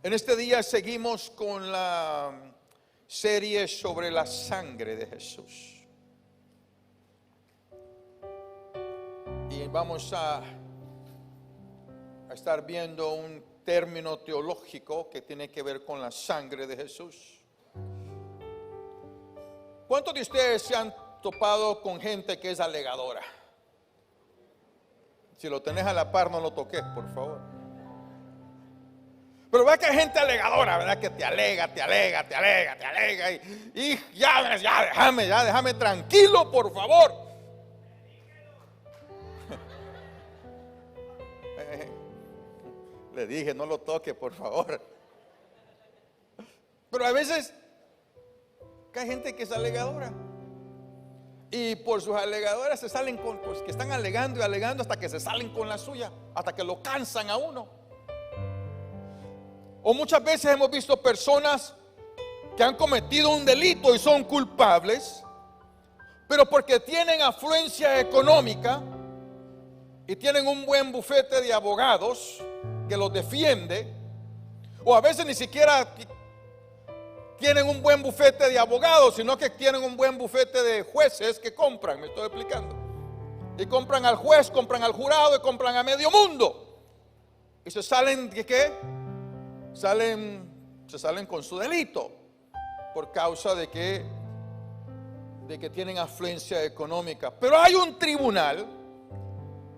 En este día seguimos con la serie sobre la sangre de Jesús. Y vamos a estar viendo un término teológico que tiene que ver con la sangre de Jesús. ¿Cuántos de ustedes se han topado con gente que es alegadora? Si lo tenés a la par, no lo toques, por favor. Pero ve que hay gente alegadora, ¿verdad? Que te alega y ya déjame tranquilo, por favor. Le dije, no lo toque, por favor. Pero a veces que hay gente que es alegadora. Y por sus alegadoras se salen con, pues que están alegando y alegando hasta que se salen con la suya, hasta que lo cansan a uno. O muchas veces hemos visto personas que han cometido un delito y son culpables, pero porque tienen afluencia económica y tienen un buen bufete de abogados que los defiende, o a veces ni siquiera tienen un buen bufete de abogados, sino que tienen un buen bufete de jueces que compran, me estoy explicando. Y compran al juez, compran al jurado y compran a medio mundo. Y se salen de ¿qué? Se salen con su delito por causa de que tienen afluencia económica. Pero hay un tribunal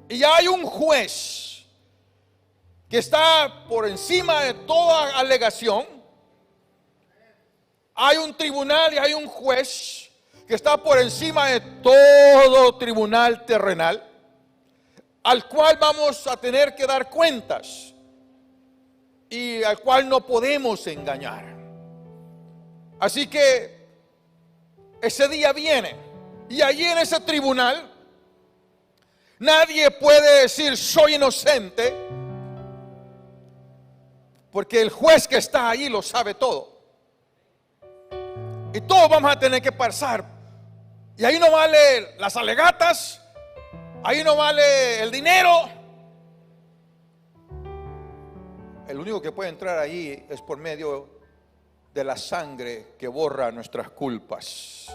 y hay un juez que está por encima de toda alegación. Hay un tribunal y hay un juez que está por encima de todo tribunal terrenal, al cual vamos a tener que dar cuentas y al cual no podemos engañar. Así que ese día viene y allí en ese tribunal nadie puede decir soy inocente, porque el juez que está allí lo sabe todo. Y todos vamos a tener que pasar. Y ahí no vale las alegatas, ahí no vale el dinero. El único que puede entrar ahí es por medio de la sangre que borra nuestras culpas.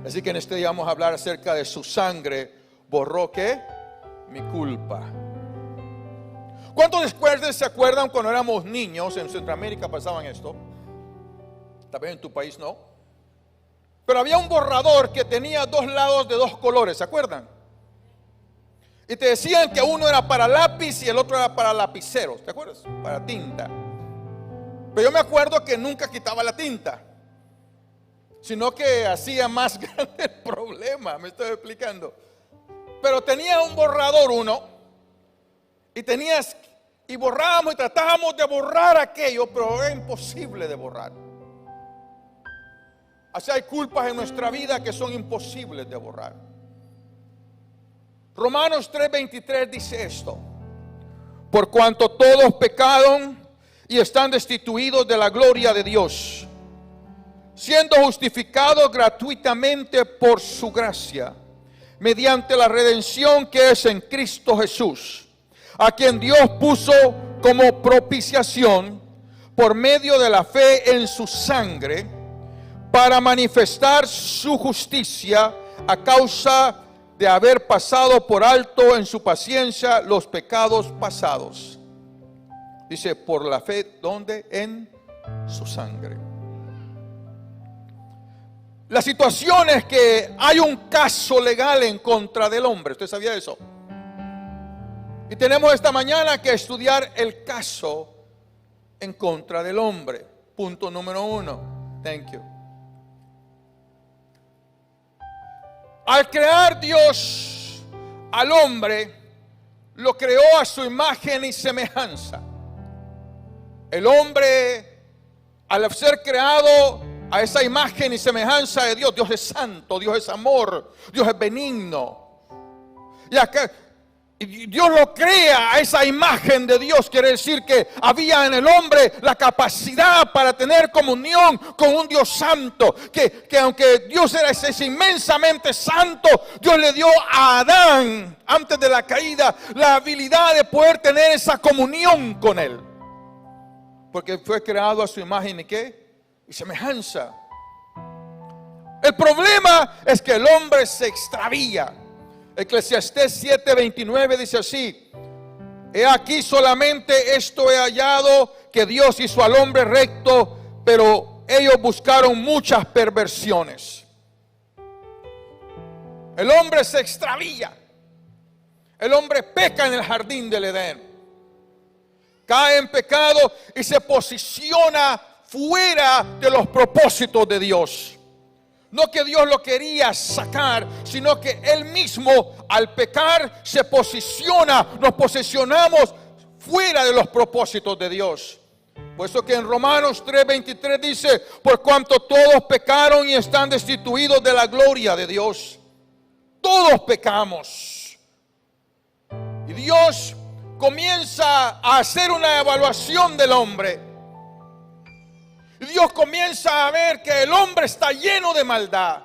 Así que en este día vamos a hablar acerca de su sangre. ¿Borró qué? Mi culpa. ¿Cuántos de ustedes se acuerdan cuando éramos niños en Centroamérica pasaban esto? Tal vez en tu país no. Pero había un borrador que tenía dos lados de dos colores, ¿se acuerdan? Y te decían que uno era para lápiz y el otro era para lapiceros, ¿te acuerdas? Para tinta. Pero yo me acuerdo que nunca quitaba la tinta, sino que hacía más grande el problema, me estoy explicando. Pero tenía un borrador uno, y borrábamos y tratábamos de borrar aquello, pero era imposible de borrar. Así hay culpas en nuestra vida que son imposibles de borrar. Romanos 3:23 dice esto: por cuanto todos pecaron y están destituidos de la gloria de Dios, siendo justificados gratuitamente por su gracia, mediante la redención que es en Cristo Jesús, a quien Dios puso como propiciación por medio de la fe en su sangre, para manifestar su justicia a causa de haber pasado por alto en su paciencia los pecados pasados. Dice, por la fe, ¿dónde? En su sangre. La situación es que hay un caso legal en contra del hombre. ¿Usted sabía eso? Y tenemos esta mañana que estudiar el caso en contra del hombre. Punto número 1. Thank you. Al crear Dios al hombre, lo creó a su imagen y semejanza. El hombre, al ser creado a esa imagen y semejanza de Dios, Dios es santo, Dios es amor, Dios es benigno. Y acá Dios lo crea a esa imagen de Dios. Quiere decir que había en el hombre la capacidad para tener comunión con un Dios santo, que aunque Dios era ese inmensamente santo, Dios le dio a Adán antes de la caída la habilidad de poder tener esa comunión con él. porque fue creado a su imagen y ¿qué? Y semejanza. El problema es que el hombre se extravía. Eclesiastés 7:29 dice así: he aquí solamente esto he hallado, que Dios hizo al hombre recto, pero ellos buscaron muchas perversiones. El hombre se extravía. El hombre peca en el jardín del Edén. Cae en pecado y se posiciona fuera de los propósitos de Dios. No que Dios lo quería sacar, sino que Él mismo al pecar se posiciona, nos posicionamos fuera de los propósitos de Dios. Por eso que en Romanos 3:23 dice: por cuanto todos pecaron y están destituidos de la gloria de Dios. Todos pecamos. Y Dios comienza a hacer una evaluación del hombre. Y Dios comienza a ver que el hombre está lleno de maldad.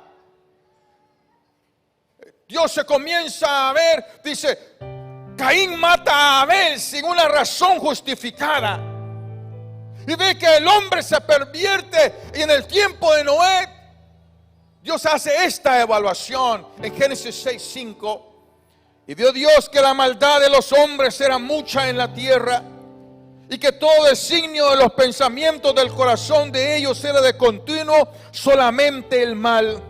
Dios se comienza a ver, dice: Caín mata a Abel sin una razón justificada. Y ve que el hombre se pervierte. Y en el tiempo de Noé, Dios hace esta evaluación en Génesis 6:5. Y vio Dios que la maldad de los hombres era mucha en la tierra, y que todo designio de los pensamientos del corazón de ellos era de continuo solamente el mal.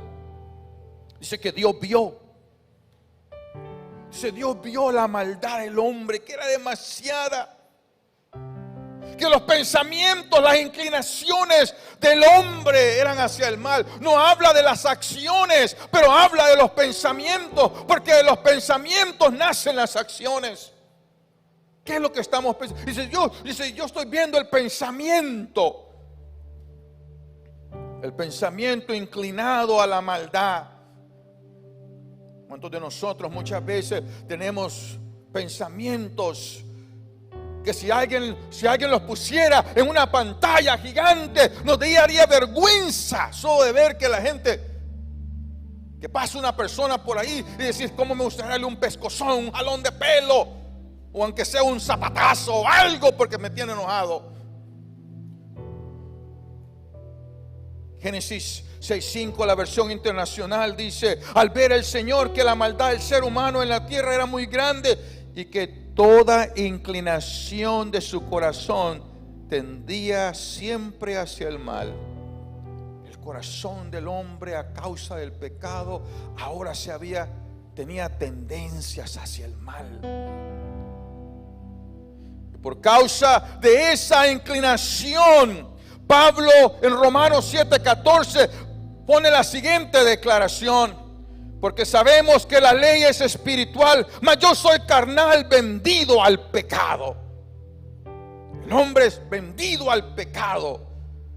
Dice que Dios vio. Dice, Dios vio la maldad del hombre, que era demasiada. Que los pensamientos, las inclinaciones del hombre eran hacia el mal. No habla de las acciones, pero habla de los pensamientos, porque de los pensamientos nacen las acciones. ¿Qué es lo que estamos pensando? Dice, yo estoy viendo el pensamiento. El pensamiento inclinado a la maldad. ¿Cuántos de nosotros muchas veces tenemos pensamientos que si alguien los pusiera en una pantalla gigante, nos daría vergüenza solo de ver que la gente, que pasa una persona por ahí y decir: cómo me gustaría darle un pescozón, un jalón de pelo, o aunque sea un zapatazo o algo, porque me tiene enojado. Génesis 6:5, la versión internacional, dice: al ver el Señor que la maldad del ser humano en la tierra era muy grande, y que toda inclinación de su corazón tendía siempre hacia el mal. El corazón del hombre, a causa del pecado, ahora tenía tendencias hacia el mal. Y por causa de esa inclinación, Pablo en Romanos 7:14 pone la siguiente declaración: porque sabemos que la ley es espiritual, mas yo soy carnal, vendido al pecado. El hombre es vendido al pecado.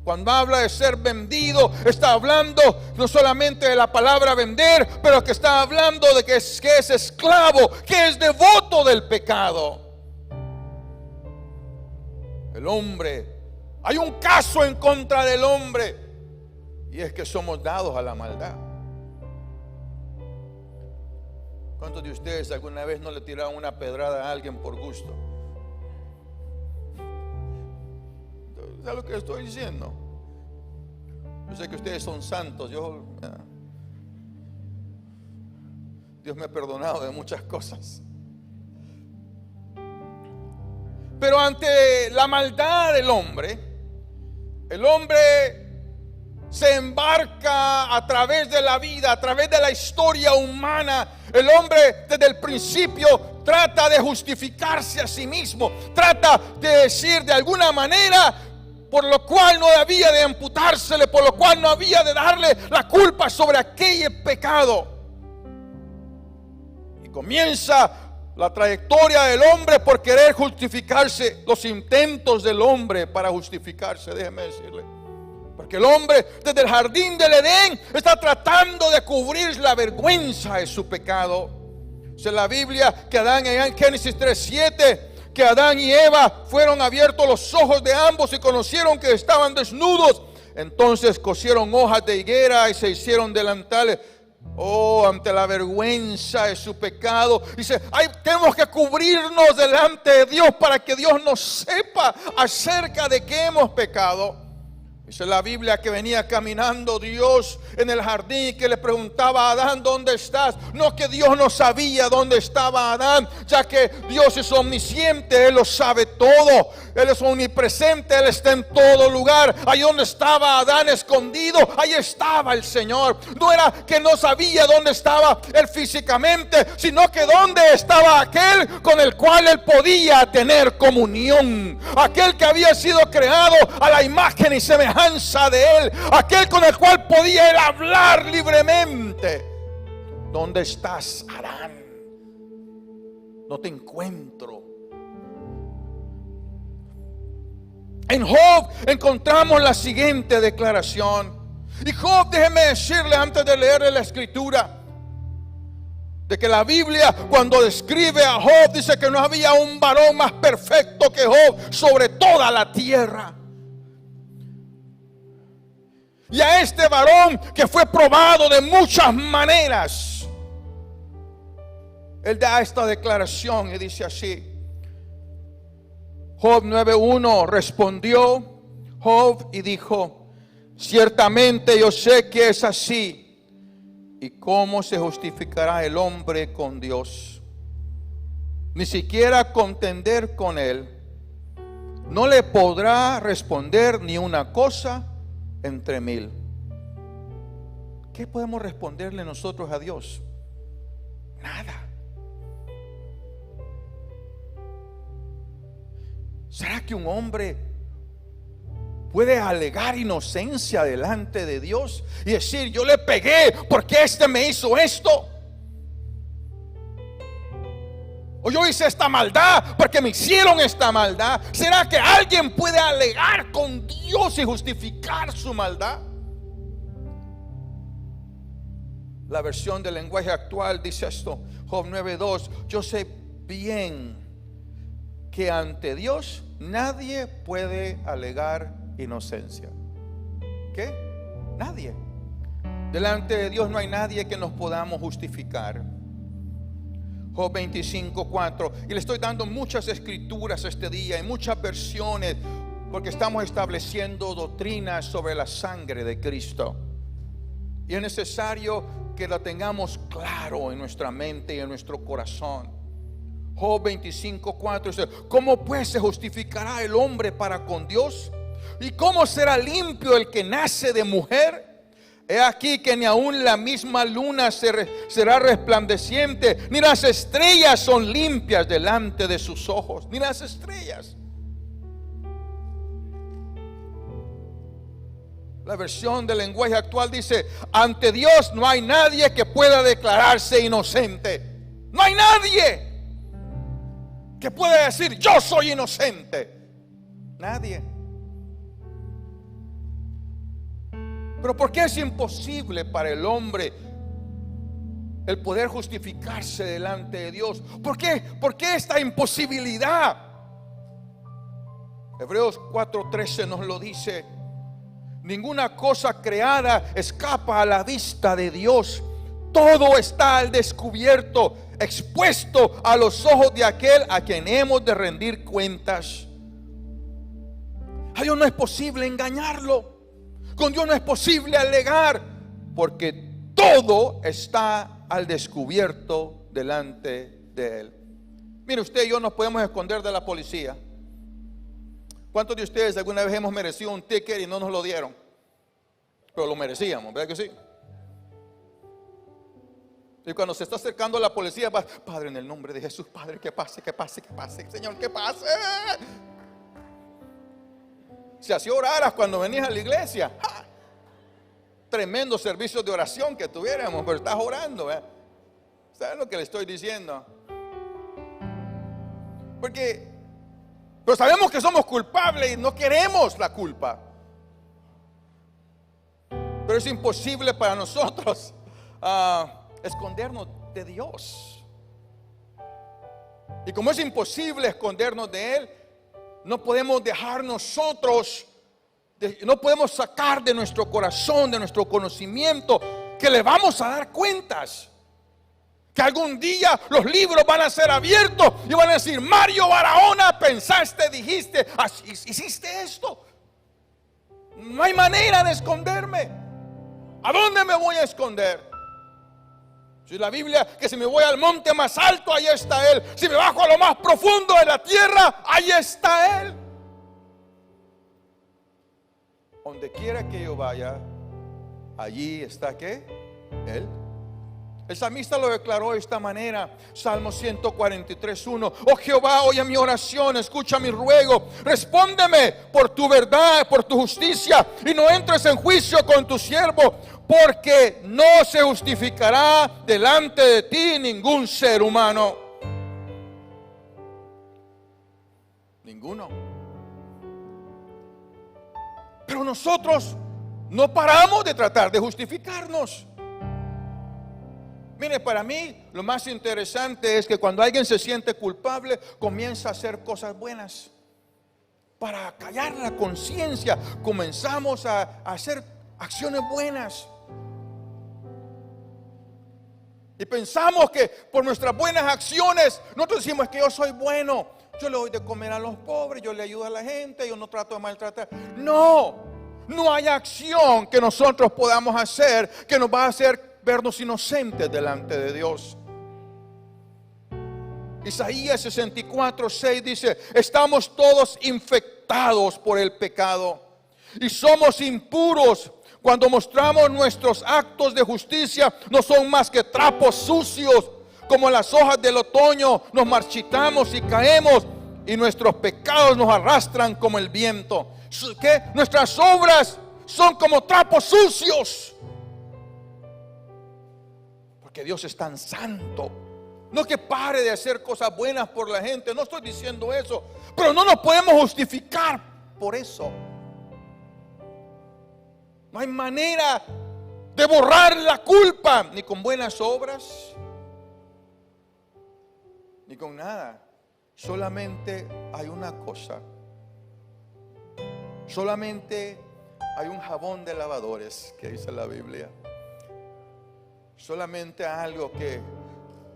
Cuando habla de ser vendido, está hablando no solamente de la palabra vender, pero que está hablando de que es esclavo, que es devoto del pecado. El hombre, hay un caso en contra del hombre, y es que somos dados a la maldad. ¿Cuántos de ustedes alguna vez no le tiraron una pedrada a alguien por gusto? ¿Sabes lo que estoy diciendo? Yo sé que ustedes son santos. Dios me ha perdonado de muchas cosas. Pero ante la maldad del hombre, el hombre se embarca a través de la vida, a través de la historia humana. El hombre desde el principio trata de justificarse a sí mismo, trata de decir de alguna manera por lo cual no había de imputársele, por lo cual no había de darle la culpa sobre aquel pecado. Y comienza la trayectoria del hombre por querer justificarse, los intentos del hombre para justificarse, déjeme decirle. Porque el hombre desde el jardín del Edén está tratando de cubrir la vergüenza de su pecado. Dice la Biblia que Adán, en Génesis 3:7, que Adán y Eva fueron abiertos los ojos de ambos y conocieron que estaban desnudos. Entonces cosieron hojas de higuera y se hicieron delantales. Oh, ante la vergüenza de su pecado, dice, ay, tenemos que cubrirnos delante de Dios para que Dios nos sepa acerca de que hemos pecado. Dice la Biblia que venía caminando Dios en el jardín y que le preguntaba a Adán, ¿dónde estás? No, que Dios no sabía dónde estaba Adán, ya que Dios es omnisciente, Él lo sabe todo. Él es omnipresente, Él está en todo lugar. Ahí donde estaba Adán escondido, ahí estaba el Señor. No era que no sabía dónde estaba Él físicamente, sino que dónde estaba aquel con el cual Él podía tener comunión. Aquel que había sido creado a la imagen y semejanza de Él, aquel con el cual podía Él hablar libremente. ¿Dónde estás, Adán? No te encuentro. En Job encontramos la siguiente declaración. Y Job, déjeme decirle antes de leer la escritura, de que la Biblia cuando describe a Job dice que no había un varón más perfecto que Job sobre toda la tierra. Y a este varón que fue probado de muchas maneras, él da esta declaración y dice así. Job 9:1 respondió Job y dijo: ciertamente yo sé que es así. ¿Y cómo se justificará el hombre con Dios? Ni siquiera contender con Él. No le podrá responder ni una cosa entre mil. ¿Qué podemos responderle nosotros a Dios? Nada. ¿Será que un hombre puede alegar inocencia delante de Dios y decir, yo le pegué porque este me hizo esto? O yo hice esta maldad porque me hicieron esta maldad. ¿Será que alguien puede alegar con Dios y justificar su maldad? La versión del lenguaje actual dice esto, Job 9:2: yo sé bien que ante Dios nadie puede alegar inocencia. ¿Qué? Nadie. Delante de Dios no hay nadie que nos podamos justificar. Job 25:4. Y le estoy dando muchas escrituras este día y muchas versiones, porque estamos estableciendo doctrinas sobre la sangre de Cristo. Y es necesario que la tengamos claro en nuestra mente y en nuestro corazón. Job 25:4 dice: ¿cómo pues se justificará el hombre para con Dios? ¿Y cómo será limpio el que nace de mujer? He aquí que ni aun la misma luna será resplandeciente, ni las estrellas son limpias delante de sus ojos, ni las estrellas. La versión del lenguaje actual dice: ante Dios no hay nadie que pueda declararse inocente. No hay nadie que pueda decir yo soy inocente. Nadie. Pero ¿por qué es imposible para el hombre el poder justificarse delante de Dios? ¿Por qué? ¿Por qué esta imposibilidad? Hebreos 4:13 nos lo dice. Ninguna cosa creada escapa a la vista de Dios. Todo está al descubierto, expuesto a los ojos de aquel a quien hemos de rendir cuentas. A Dios no es posible engañarlo. Con Dios no es posible alegar, porque todo está al descubierto delante de Él. Mire, usted y yo nos podemos esconder de la policía. ¿Cuántos de ustedes alguna vez hemos merecido un ticket y no nos lo dieron? Pero lo merecíamos, ¿verdad que sí? Y cuando se está acercando a la policía, va: Padre, en el nombre de Jesús, Padre, que pase, que pase, que pase, Señor, que pase. Si así oraras cuando venías a la iglesia, ¡ja! Tremendo servicio de oración que tuviéramos, pero estás orando, ¿eh? ¿Saben lo que le estoy diciendo? Pero sabemos que somos culpables y no queremos la culpa. Pero es imposible para nosotros escondernos de Dios. Y como es imposible escondernos de Él, no podemos dejar nosotros, no podemos sacar de nuestro corazón, de nuestro conocimiento, que le vamos a dar cuentas. Que algún día los libros van a ser abiertos y van a decir: Mario Barahona, pensaste, dijiste, hiciste esto. No hay manera de esconderme. ¿A dónde me voy a esconder? Si la Biblia, que si me voy al monte más alto, ahí está Él. Si me bajo a lo más profundo de la tierra, ahí está Él. Donde quiera que yo vaya, allí está ¿qué? Él. El salmista lo declaró de esta manera, Salmo 143:1. Oh Jehová, oye mi oración, escucha mi ruego, respóndeme por tu verdad, por tu justicia, y no entres en juicio con tu siervo, porque no se justificará delante de ti ningún ser humano. Ninguno. Pero nosotros no paramos de tratar de justificarnos. Mire, para mí lo más interesante es que cuando alguien se siente culpable, comienza a hacer cosas buenas. Para callar la conciencia, comenzamos a hacer acciones buenas. Y pensamos que por nuestras buenas acciones, nosotros decimos que yo soy bueno. Yo le doy de comer a los pobres, yo le ayudo a la gente, yo no trato de maltratar. No hay acción que nosotros podamos hacer que nos va a hacer vernos inocentes delante de Dios. Isaías 64:6 dice: estamos todos infectados por el pecado y somos impuros. Cuando mostramos nuestros actos de justicia, no son más que trapos sucios. Como las hojas del otoño, nos marchitamos y caemos, y nuestros pecados nos arrastran como el viento. ¿Qué? Nuestras obras son como trapos sucios. Porque Dios es tan santo. No que pare de hacer cosas buenas por la gente, no estoy diciendo eso, pero no nos podemos justificar por eso. No hay manera de borrar la culpa, ni con buenas obras, ni con nada. Solamente hay una cosa. Solamente hay un jabón de lavadores, que dice la Biblia. Solamente algo que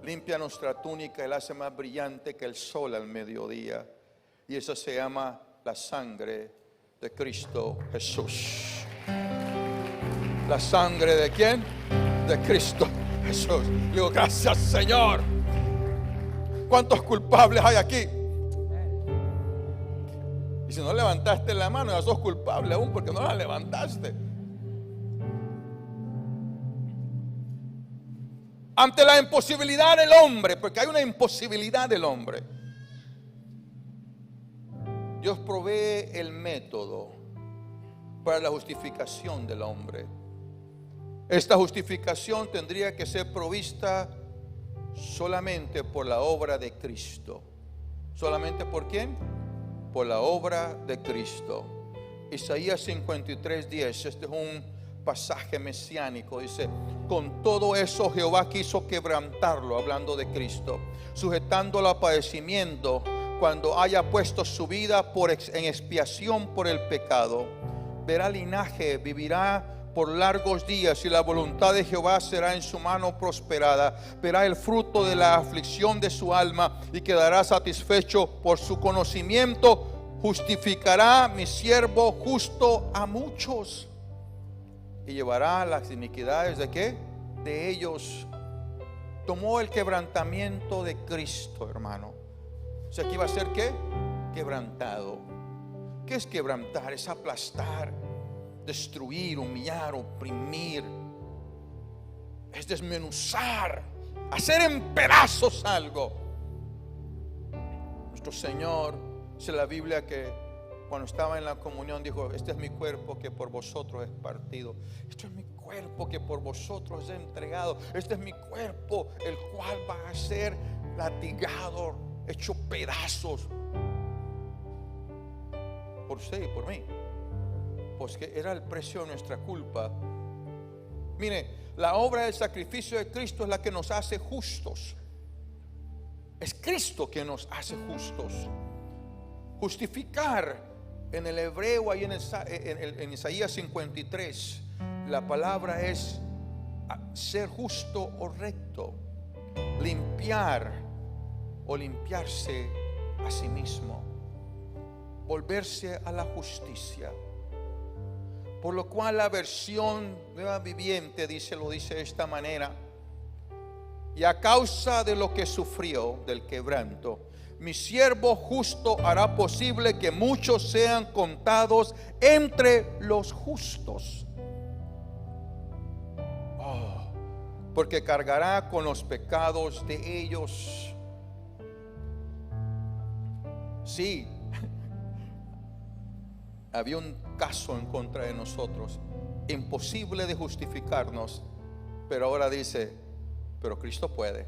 limpia nuestra túnica y la hace más brillante que el sol al mediodía. Y eso se llama la sangre de Cristo Jesús. ¿La sangre de quién? De Cristo Jesús. Digo, gracias, Señor. ¿Cuántos culpables hay aquí? Y si no levantaste la mano, ya sos culpable aún porque no la levantaste. Ante la imposibilidad del hombre, porque hay una imposibilidad del hombre, Dios provee el método para la justificación del hombre. Esta justificación tendría que ser provista solamente por la obra de Cristo. ¿Solamente por quién? Por la obra de Cristo. Isaías 53:10, este es un pasaje mesiánico, dice: con todo eso Jehová quiso quebrantarlo, hablando de Cristo, sujetándolo a padecimiento, cuando haya puesto su vida en expiación por el pecado. Verá linaje, vivirá por largos días, y la voluntad de Jehová será en su mano prosperada. Verá el fruto de la aflicción de su alma y quedará satisfecho por su conocimiento. Justificará mi siervo justo a muchos y llevará las iniquidades ¿de qué? De ellos. Tomó el quebrantamiento de Cristo, hermano. O sea, aquí va a ser ¿qué? Quebrantado. ¿Qué es quebrantar? Es aplastar, destruir, humillar, oprimir. Es desmenuzar, hacer en pedazos algo. Nuestro Señor, dice la Biblia, que cuando estaba en la comunión dijo: este es mi cuerpo que por vosotros es partido. Esto es mi cuerpo que por vosotros es entregado. Este es mi cuerpo, el cual va a ser latigado, hecho pedazos por usted y por mí, pues que era el precio de nuestra culpa. Mire, la obra del sacrificio de Cristo es la que nos hace justos. Es Cristo que nos hace justos. Justificar, en el hebreo, ahí en Isaías 53, la palabra es ser justo o recto, limpiar o limpiarse a sí mismo, volverse a la justicia. Por lo cual la versión Nueva Viviente lo dice de esta manera: y a causa de lo que sufrió, del quebranto, mi siervo justo hará posible que muchos sean contados entre los justos. Porque cargará con los pecados de ellos. Sí, había un caso en contra de nosotros, imposible de justificarnos, pero ahora dice: pero Cristo puede.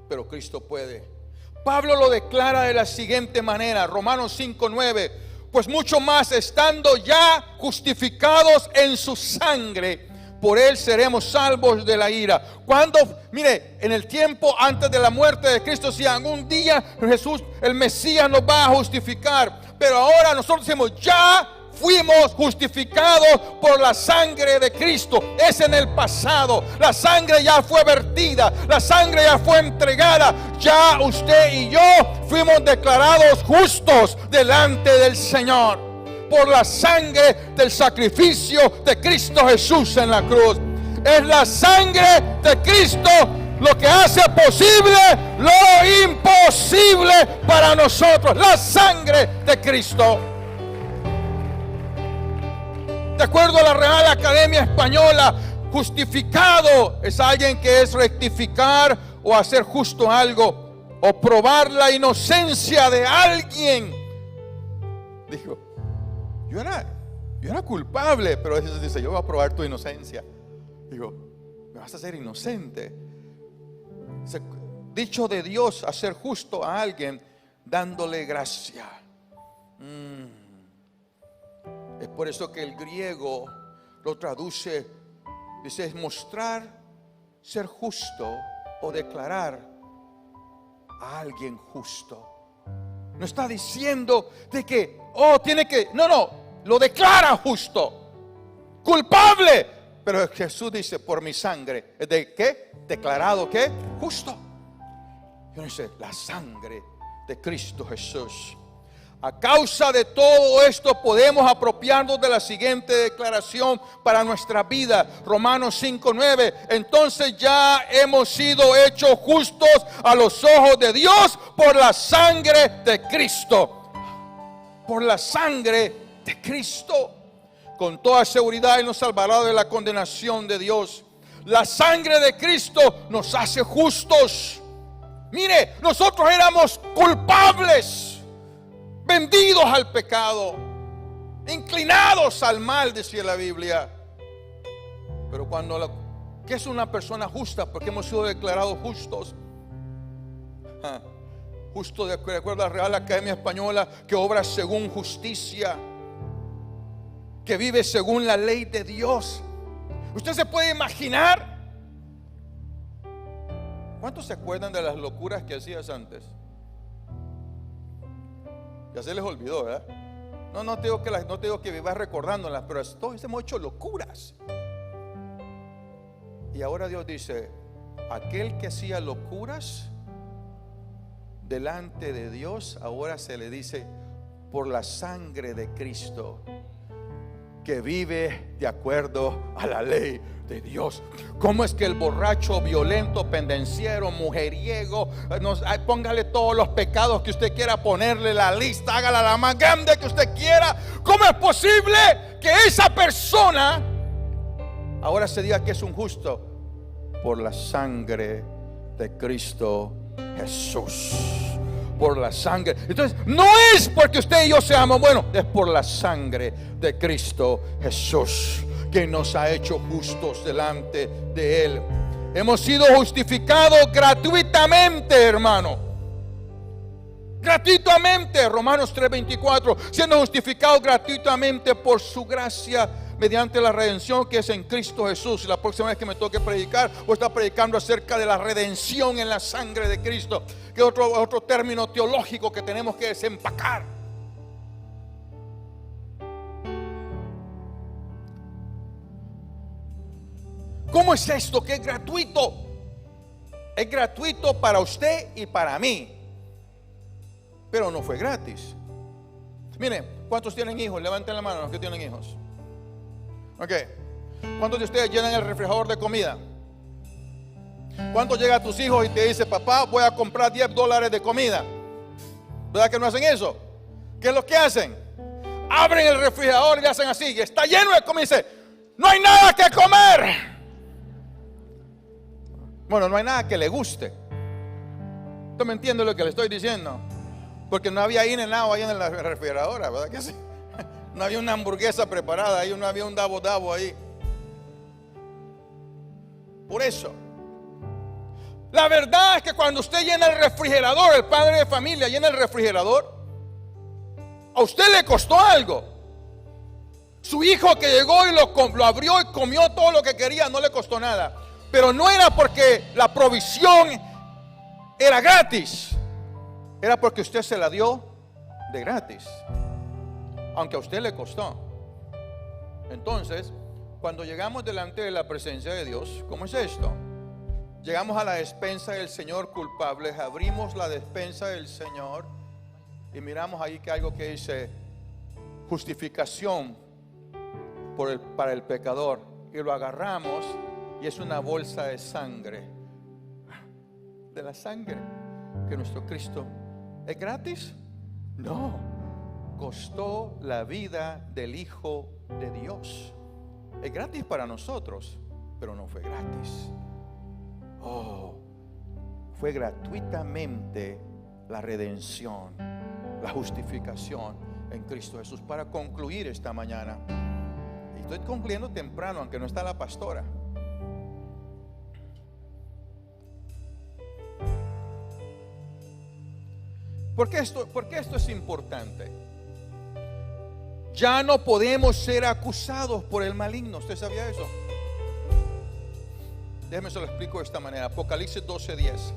Pero Cristo puede. Pablo lo declara de la siguiente manera, Romanos 5:9: pues mucho más, estando ya justificados en su sangre, por él seremos salvos de la ira. Cuando, mire, en el tiempo antes de la muerte de Cristo, si algún día Jesús, el Mesías, nos va a justificar, pero ahora nosotros decimos: ya fuimos justificados por la sangre de Cristo. Es en el pasado. La sangre ya fue vertida, la sangre ya fue entregada. Ya usted y yo fuimos declarados justos delante del Señor por la sangre del sacrificio de Cristo Jesús en la cruz. Es la sangre de Cristo lo que hace posible lo imposible para nosotros. La sangre de Cristo. De acuerdo a la Real Academia Española, justificado es alguien que es rectificar o hacer justo algo, o probar la inocencia de alguien. Dijo: yo era culpable, pero Jesús dice: yo voy a probar tu inocencia. Digo: me vas a hacer inocente. Dicho de Dios, hacer justo a alguien dándole gracia. Es por eso que el griego lo traduce, dice: es mostrar ser justo o declarar a alguien justo. No está diciendo de que, tiene que, no, lo declara justo, culpable. Pero Jesús dice: por mi sangre, ¿de qué? Declarado, ¿qué? Justo. Y uno dice: la sangre de Cristo Jesús. A causa de todo esto podemos apropiarnos de la siguiente declaración para nuestra vida. Romanos 5:9: entonces ya hemos sido hechos justos a los ojos de Dios por la sangre de Cristo. Por la sangre de Cristo. Con toda seguridad Él nos salvará de la condenación de Dios. La sangre de Cristo nos hace justos. Mire, nosotros éramos culpables, vendidos al pecado, inclinados al mal, decía la Biblia. Pero ¿qué es una persona justa? Porque hemos sido declarados justos. Justo de acuerdo a la Real Academia Española, que obra según justicia, que vive según la ley de Dios. ¿Usted se puede imaginar? ¿Cuántos se acuerdan de las locuras que hacías antes? Ya se les olvidó, ¿verdad? No te digo que vivas recordándolas, pero todos hemos hecho locuras. Y ahora Dios dice: aquel que hacía locuras delante de Dios, ahora se le dice: por la sangre de Cristo, que vive de acuerdo a la ley de Dios. ¿Cómo es que el borracho, violento, pendenciero, mujeriego, póngale todos los pecados que usted quiera ponerle, la lista, hágala la más grande que usted quiera? ¿Cómo es posible que esa persona ahora se diga que es un justo? Por la sangre de Cristo Jesús. Por la sangre. Entonces no es porque usted y yo seamos buenos, es por la sangre de Cristo Jesús que nos ha hecho justos delante de Él. Hemos sido justificados gratuitamente, hermano. Gratuitamente. Romanos 3:24: siendo justificados gratuitamente por su gracia, mediante la redención que es en Cristo Jesús. La próxima vez que me toque predicar, voy a estar predicando acerca de la redención en la sangre de Cristo, que es otro término teológico que tenemos que desempacar. ¿Cómo es esto que es gratuito? Es gratuito para usted y para mí, pero no fue gratis. Miren, ¿cuántos tienen hijos? Levanten la mano los que tienen hijos. Ok. ¿Cuántos de ustedes llenan el refrigerador de comida? ¿Cuántos llegan a tus hijos y te dicen, papá, voy a comprar $10 de comida? ¿Verdad que no hacen eso? ¿Qué es lo que hacen? Abren el refrigerador y le hacen así, y está lleno de comida y dice, no hay nada que comer. Bueno, no hay nada que le guste. ¿Usted me entiende lo que le estoy diciendo? Porque no había In-N-Out ahí en la refrigeradora, ¿verdad que sí? No había una hamburguesa preparada ahí, no había un dabo ahí. Por eso, la verdad es que cuando usted llena el refrigerador, el padre de familia llena el refrigerador, a usted le costó algo. Su hijo que llegó y lo abrió y comió todo lo que quería, no le costó nada. Pero no era porque la provisión era gratis, era porque usted se la dio de gratis, aunque a usted le costó. Entonces, cuando llegamos delante de la presencia de Dios, ¿cómo es esto? Llegamos a la despensa del Señor culpables, abrimos la despensa del Señor y miramos ahí que algo que dice justificación para el pecador, y lo agarramos y es una bolsa de sangre, de la sangre que nuestro Cristo. ¿Es gratis? No, costó la vida del Hijo de Dios. Es gratis para nosotros, pero no fue gratis. Fue gratuitamente la redención, la justificación en Cristo Jesús. Para concluir esta mañana, y estoy concluyendo temprano, aunque no está la pastora. ¿Por qué esto es importante? Ya no podemos ser acusados por el maligno. ¿Usted sabía eso? Déjeme se lo explico de esta manera. Apocalipsis 12:10.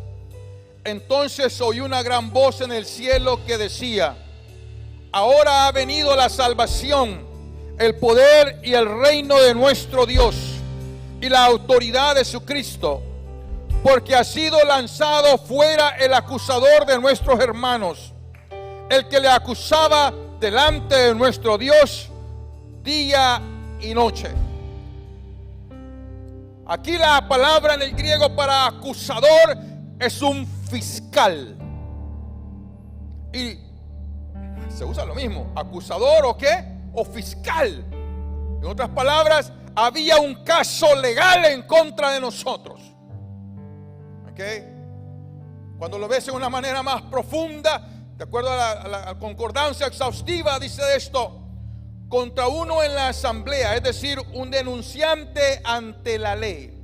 Entonces oí una gran voz en el cielo que decía: ahora ha venido la salvación, el poder y el reino de nuestro Dios y la autoridad de su Cristo, porque ha sido lanzado fuera el acusador de nuestros hermanos, el que le acusaba delante de nuestro Dios día y noche. Aquí la palabra en el griego para acusador es un fiscal. Y se usa lo mismo, acusador o qué, o fiscal. En otras palabras, había un caso legal en contra de nosotros. ¿Ok? Cuando lo ves en una manera más profunda, de acuerdo a la concordancia exhaustiva, dice esto: contra uno en la asamblea, es decir, un denunciante ante la ley,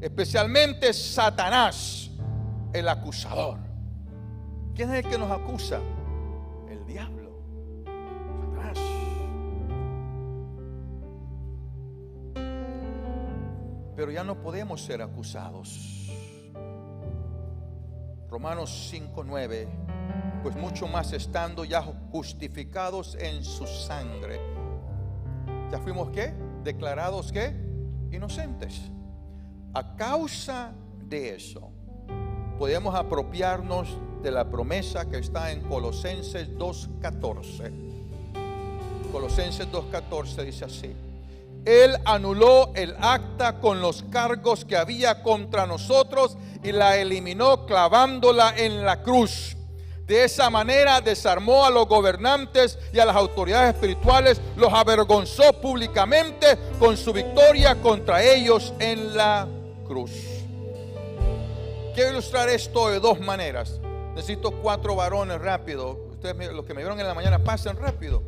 especialmente Satanás, el acusador. ¿Quién es el que nos acusa? El diablo, Satanás. Pero ya no podemos ser acusados. Romanos 5:9. Pues mucho más estando ya justificados en su sangre, ya fuimos ¿qué? Declarados ¿qué? Inocentes. A causa de eso podemos apropiarnos de la promesa que está en Colosenses 2:14. Colosenses 2:14 dice así: Él anuló el acta con los cargos que había contra nosotros y la eliminó clavándola en la cruz. De esa manera desarmó a los gobernantes y a las autoridades espirituales, los avergonzó públicamente con su victoria contra ellos en la cruz. Quiero ilustrar esto de dos maneras. Necesito 4 varones rápido. Ustedes, los que me vieron en la mañana, pasen rápido.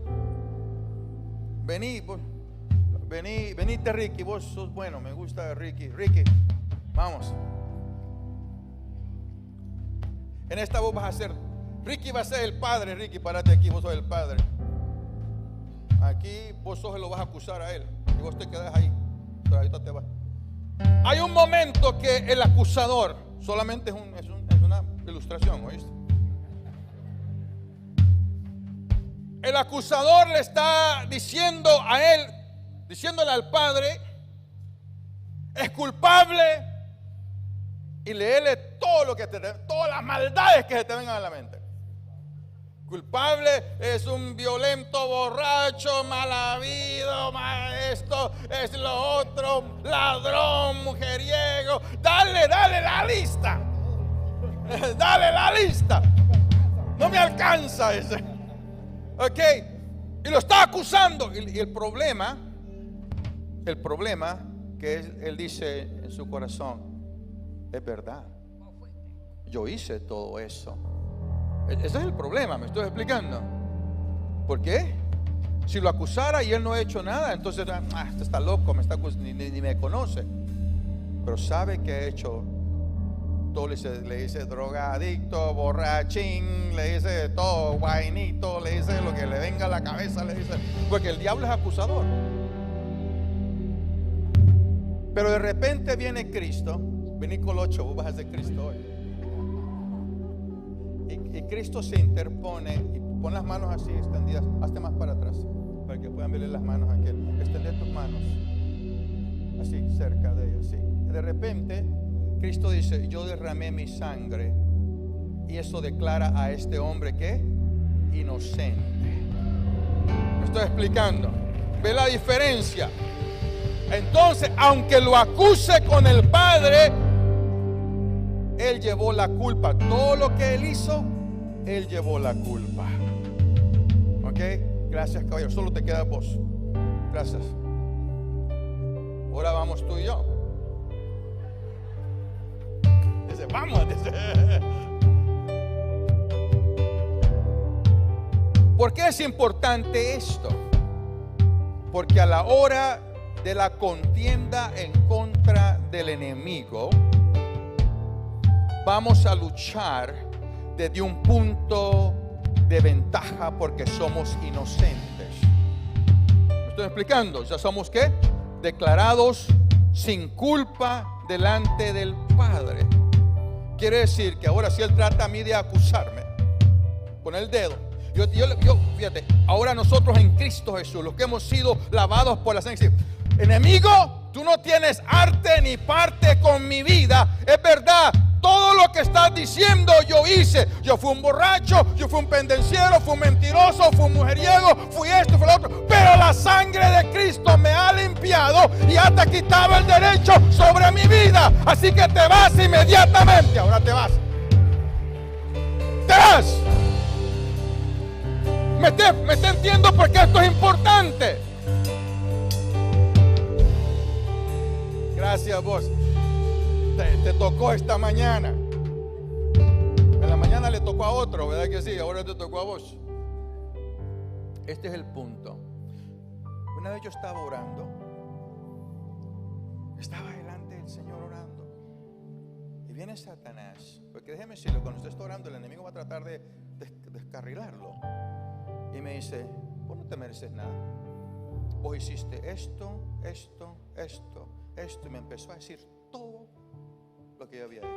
Venite Ricky, vos sos bueno, me gusta Ricky, vamos. En esta vos vas a ser, Ricky va a ser el padre. Ricky, párate aquí, vos sos el padre. Aquí vos sos, lo vas a acusar a él y vos te quedas ahí, pero ahorita te vas. Hay un momento que el acusador, solamente es una ilustración, ¿oíste? El acusador le está diciendo a él, diciéndole al padre: culpable y léele todo lo que todas las maldades que se te vengan a la mente. Culpable es un violento, borracho, mal habido, esto es lo otro, ladrón, mujeriego. Dale la lista. Dale la lista. No me alcanza ese. Ok. Y lo está acusando. Y el problema que él dice en su corazón, es verdad. Yo hice todo eso. Ese es el problema, me estoy explicando. ¿Por qué? Si lo acusara y él no ha hecho nada, entonces, este está loco, ni me conoce. Pero sabe que ha hecho todo. Le dice drogadicto, borrachín, le dice todo, guainito, le dice lo que le venga a la cabeza, le dice. Porque el diablo es acusador. Pero de repente viene Cristo. Vení Colocho, vos vas a ser Cristo hoy. Y Cristo se interpone y pon las manos así extendidas. Hazte más para atrás para que puedan verle las manos a aquel. Extende tus manos así cerca de ellos. Sí. De repente Cristo dice: yo derramé mi sangre. Y eso declara a este hombre que inocente. Me estoy explicando. ¿Ve la diferencia? Entonces, aunque lo acuse con el Padre, él llevó la culpa. Todo lo que él hizo, él llevó la culpa. Ok, gracias, caballero. Solo te queda vos. Gracias. Ahora vamos tú y yo. Dice, vamos, dice. ¿Por qué es importante esto? Porque a la hora de la contienda en contra del enemigo, vamos a luchar desde un punto de ventaja porque somos inocentes. ¿Me estoy explicando? Ya somos ¿qué? Declarados sin culpa delante del Padre. Quiere decir que ahora si Él trata a mí de acusarme con el dedo, yo fíjate, ahora nosotros en Cristo Jesús, los que hemos sido lavados por la sangre, enemigo, tú no tienes arte ni parte con mi vida. Es verdad, todo lo que estás diciendo yo hice. Yo fui un borracho, yo fui un pendenciero, fui un mentiroso, fui un mujeriego, fui esto, fui lo otro. Pero la sangre de Cristo me ha limpiado y ha quitado el derecho sobre mi vida. Así que te vas inmediatamente. Ahora te vas. Te vas. Me está entiendo porque esto es importante. Gracias vos. Te tocó esta mañana. En la mañana le tocó a otro, ¿verdad que sí? Ahora te tocó a vos. Este es el punto. Una vez yo estaba orando. Estaba delante del Señor orando. Y viene Satanás. Porque déjeme decirlo, cuando usted está orando, el enemigo va a tratar de descarrilarlo. Y me dice: vos no te mereces nada. Vos hiciste esto. Y me empezó a decir todo lo que yo había hecho.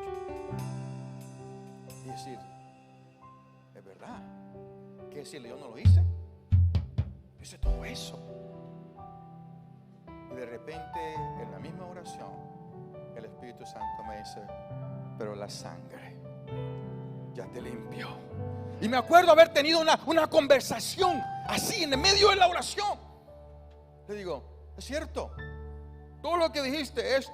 Y decir: es verdad. ¿Qué decirle? Yo no lo hice. Yo hice todo eso. Y de repente, en la misma oración, el Espíritu Santo me dice: pero la sangre ya te limpió. Y me acuerdo haber tenido una conversación así en el medio de la oración. Le digo: es cierto. Todo lo que dijiste, esto,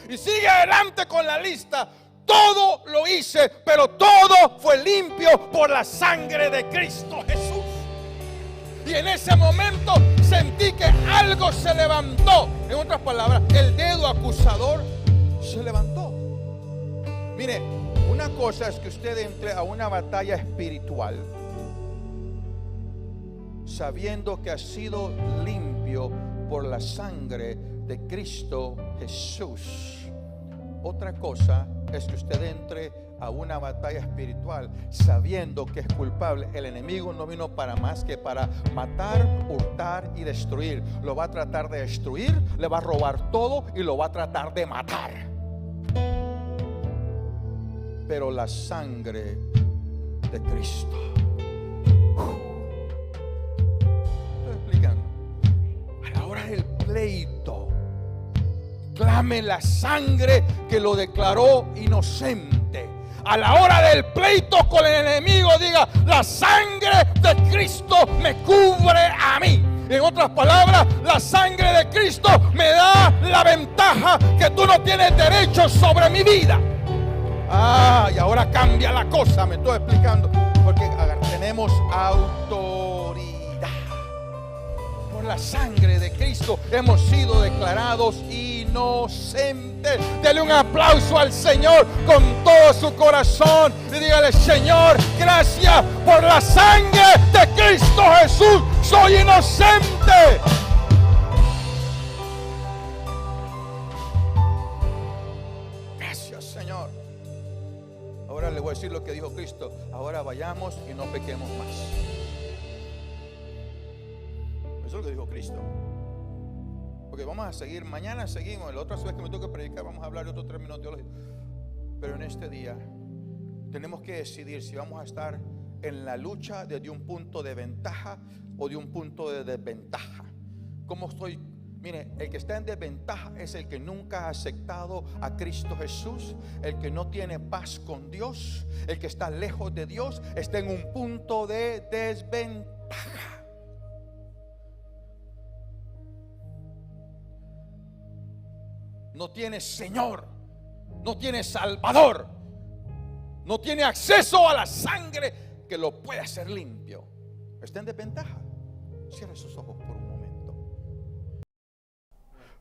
y sigue adelante con la lista. Todo lo hice, pero todo fue limpio por la sangre de Cristo Jesús. Y en ese momento sentí que algo se levantó. En otras palabras, el dedo acusador se levantó. Mire, una cosa es que usted entre a una batalla espiritual sabiendo que ha sido limpio por la sangre de Cristo Jesús. Otra cosa es que usted entre a una batalla espiritual sabiendo que es culpable. El enemigo no vino para más que para matar, hurtar y destruir. Lo va a tratar de destruir, le va a robar todo y lo va a tratar de matar. Pero la sangre de Cristo. pleito, clame la sangre que lo declaró inocente. A la hora del pleito con el enemigo, diga: la sangre de Cristo me cubre a mí. En otras palabras, la sangre de Cristo me da la ventaja que tú no tienes derecho sobre mi vida. Y ahora cambia la cosa, me estoy explicando, porque tenemos autoridad. Por la sangre de Cristo hemos sido declarados inocentes. Dele un aplauso al Señor con todo su corazón y dígale: Señor, gracias por la sangre de Cristo Jesús, soy inocente. Gracias, Señor. Ahora le voy a decir lo que dijo Cristo: ahora vayamos y no pequemos más. Eso es lo que dijo Cristo. Porque vamos a seguir, mañana seguimos, la otra vez que me toque predicar vamos a hablar de otros términos teológicos. Pero en este día tenemos que decidir si vamos a estar en la lucha desde un punto de ventaja o de un punto de desventaja. ¿Cómo estoy? Mire, el que está en desventaja es el que nunca ha aceptado a Cristo Jesús, el que no tiene paz con Dios, el que está lejos de Dios, está en un punto de desventaja. No tiene Señor, no tiene Salvador, no tiene acceso a la sangre que lo puede hacer limpio. Está en desventaja. Cierre sus ojos por un momento.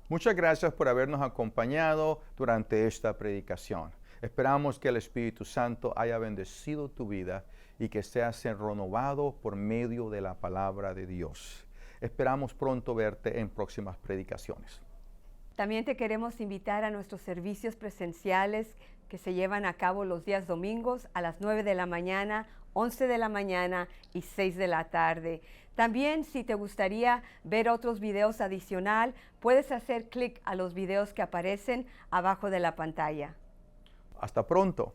Muchas gracias por habernos acompañado durante esta predicación. Esperamos que el Espíritu Santo haya bendecido tu vida y que seas renovado por medio de la palabra de Dios. Esperamos pronto verte en próximas predicaciones. También te queremos invitar a nuestros servicios presenciales que se llevan a cabo los días domingos a las 9 de la mañana, 11 de la mañana y 6 de la tarde. También, si te gustaría ver otros videos adicional, puedes hacer clic a los videos que aparecen abajo de la pantalla. Hasta pronto.